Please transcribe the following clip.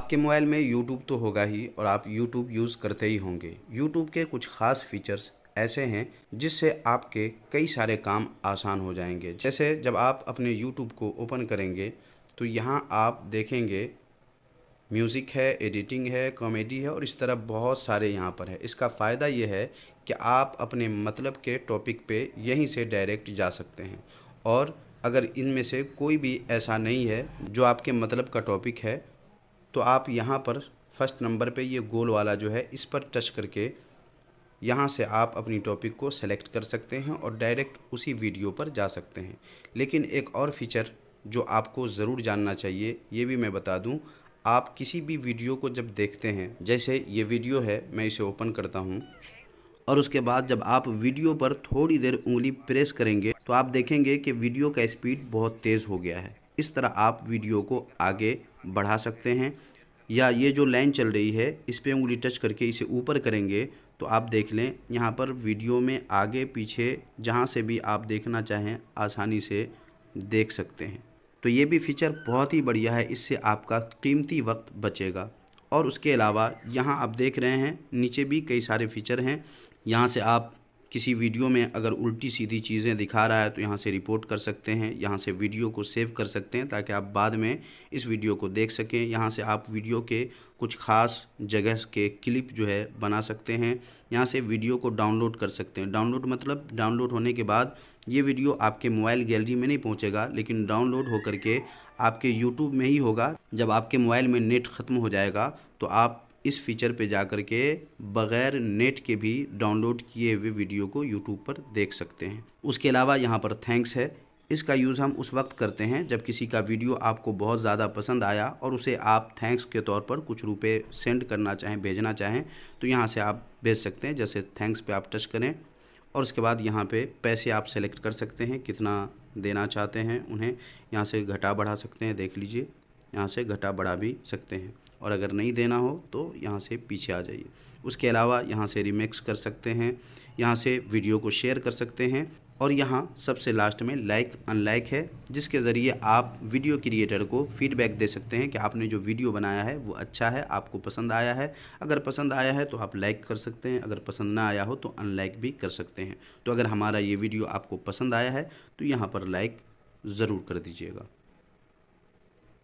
आपके मोबाइल में यूट्यूब तो होगा ही और आप यूट्यूब यूज़ करते ही होंगे। यूट्यूब के कुछ ख़ास फीचर्स ऐसे हैं जिससे आपके कई सारे काम आसान हो जाएंगे। जैसे जब आप अपने यूट्यूब को ओपन करेंगे तो यहाँ आप देखेंगे म्यूज़िक है, एडिटिंग है, कॉमेडी है और इस तरह बहुत सारे यहाँ पर है। इसका फ़ायदा ये है कि आप अपने मतलब के टॉपिक पे यहीं से डायरेक्ट जा सकते हैं। और अगर इनमें से कोई भी ऐसा नहीं है जो आपके मतलब का टॉपिक है तो आप यहाँ पर फर्स्ट नंबर पे ये गोल वाला जो है इस पर टच करके यहाँ से आप अपनी टॉपिक को सेलेक्ट कर सकते हैं और डायरेक्ट उसी वीडियो पर जा सकते हैं। लेकिन एक और फीचर जो आपको ज़रूर जानना चाहिए, ये भी मैं बता दूं, आप किसी भी वीडियो को जब देखते हैं, जैसे ये वीडियो है, मैं इसे ओपन करता हूँ और उसके बाद जब आप वीडियो पर थोड़ी देर उंगली प्रेस करेंगे तो आप देखेंगे कि वीडियो का स्पीड बहुत तेज़ हो गया है। इस तरह आप वीडियो को आगे बढ़ा सकते हैं या ये जो लाइन चल रही है इस पर उंगली टच करके इसे ऊपर करेंगे तो आप देख लें यहाँ पर वीडियो में आगे पीछे जहाँ से भी आप देखना चाहें आसानी से देख सकते हैं। तो ये भी फीचर बहुत ही बढ़िया है, इससे आपका कीमती वक्त बचेगा। और उसके अलावा यहाँ आप देख रहे हैं नीचे भी कई सारे फीचर हैं। यहाँ से आप किसी वीडियो में अगर उल्टी सीधी चीज़ें दिखा रहा है तो यहाँ से रिपोर्ट कर सकते हैं। यहाँ से वीडियो को सेव कर सकते हैं ताकि आप बाद में इस वीडियो को देख सकें। यहाँ से आप वीडियो के कुछ ख़ास जगह के क्लिप जो है बना सकते हैं। यहाँ से वीडियो को डाउनलोड कर सकते हैं। डाउनलोड मतलब डाउनलोड होने के बाद ये वीडियो आपके मोबाइल गैलरी में नहीं पहुँचेगा, लेकिन डाउनलोड होकर के आपके यूट्यूब में ही होगा। जब आपके मोबाइल में नेट ख़त्म हो जाएगा तो आप इस फीचर पे जाकर के बग़ैर नेट के भी डाउनलोड किए हुए वीडियो को यूट्यूब पर देख सकते हैं। उसके अलावा यहाँ पर थैंक्स है। इसका यूज़ हम उस वक्त करते हैं जब किसी का वीडियो आपको बहुत ज़्यादा पसंद आया और उसे आप थैंक्स के तौर पर कुछ रुपए सेंड करना चाहें, भेजना चाहें तो यहाँ से आप भेज सकते हैं। जैसे थैंक्स पे आप टच करें और उसके बाद यहाँ पे पैसे आप सेलेक्ट कर सकते हैं, कितना देना चाहते हैं उन्हें। यहाँ से घटा बढ़ा सकते हैं, देख लीजिए यहाँ से घटा बढ़ा भी सकते हैं। और अगर नहीं देना हो तो यहाँ से पीछे आ जाइए। उसके अलावा यहाँ से रिमिक्स कर सकते हैं, यहाँ से वीडियो को शेयर कर सकते हैं और यहाँ सबसे लास्ट में लाइक अनलाइक है, जिसके ज़रिए आप वीडियो क्रिएटर को फीडबैक दे सकते हैं कि आपने जो वीडियो बनाया है वो अच्छा है, आपको पसंद आया है। अगर पसंद आया है तो आप लाइक कर सकते हैं, अगर पसंद ना आया हो तो अनलाइक भी कर सकते हैं। तो अगर हमारा ये वीडियो आपको पसंद आया है तो यहाँ पर लाइक ज़रूर कर दीजिएगा।